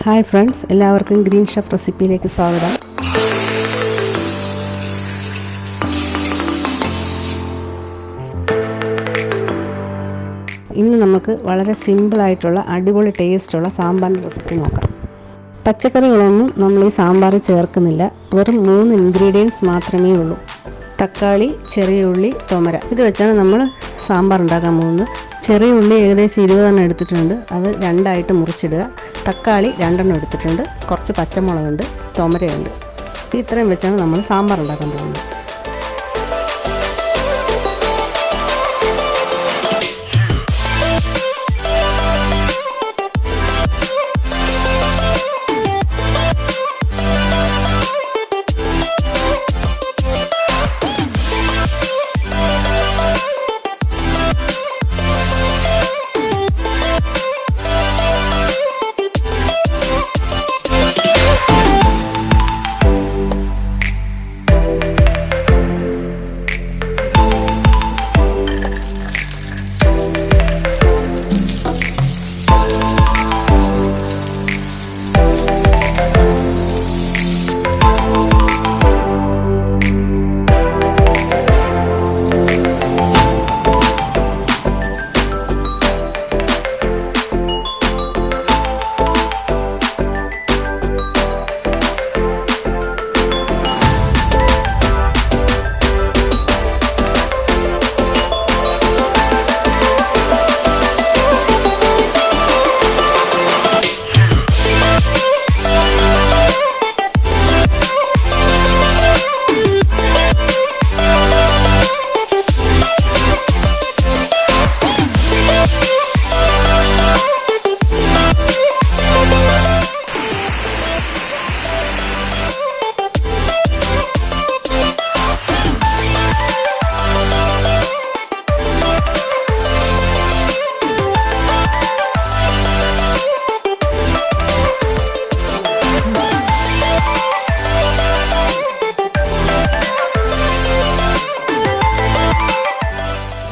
Hi friends, എല്ലാവർക്കും green chef റെസിപ്പിയിലേക്ക് സ്വാഗതം. ഇന്ന് നമുക്ക് വളരെ സിമ്പിളായിട്ടുള്ള അടിപൊളി ടേസ്റ്റുള്ള സാമ്പാറിൻ്റെ റെസിപ്പി നോക്കാം. പച്ചക്കറികളൊന്നും നമ്മൾ ഈ സാമ്പാറിൽ ചേർക്കുന്നില്ല. വെറും 3 ഇൻഗ്രീഡിയൻസ് മാത്രമേ ഉള്ളൂ. തക്കാളി, ചെറിയ ഉള്ളി, തുമര. ഇത് വെച്ചാണ് നമ്മൾ സാമ്പാർ ഉണ്ടാക്കാൻ പോകുന്നത്. ചെറിയ ഉള്ളി ഏകദേശം 20 എടുത്തിട്ടുണ്ട്. അത് 2 മുറിച്ചിടുക. തക്കാളി 2 എടുത്തിട്ടുണ്ട്. കുറച്ച് പച്ചമുളകുണ്ട്, തുമരയുണ്ട്. ഇത്രയും വെച്ചാണ് നമ്മൾ സാമ്പാർ ഉണ്ടാക്കാൻ പോകുന്നത്.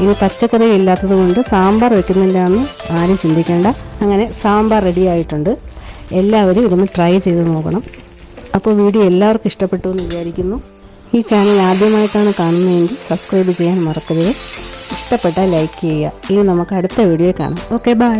ഇനി പച്ചക്കറി ഇല്ലാത്തത് കൊണ്ട് സാമ്പാർ വെക്കുന്നില്ല എന്ന് ആരും ചിന്തിക്കേണ്ട. അങ്ങനെ സാമ്പാർ റെഡി ആയിട്ടുണ്ട്. എല്ലാവരും ഇതൊന്ന് ട്രൈ ചെയ്ത് നോക്കണം. അപ്പോൾ വീഡിയോ എല്ലാവർക്കും ഇഷ്ടപ്പെട്ടു എന്ന് വിചാരിക്കുന്നു. ഈ ചാനൽ ആദ്യമായിട്ടാണ് കാണുന്നതെങ്കിൽ സബ്സ്ക്രൈബ് ചെയ്യാൻ മറക്കരുത്. ഇഷ്ടപ്പെട്ടാൽ ലൈക്ക് ചെയ്യുക. ഇനി നമുക്ക് അടുത്ത വീഡിയോ കാണാം. Okay, by.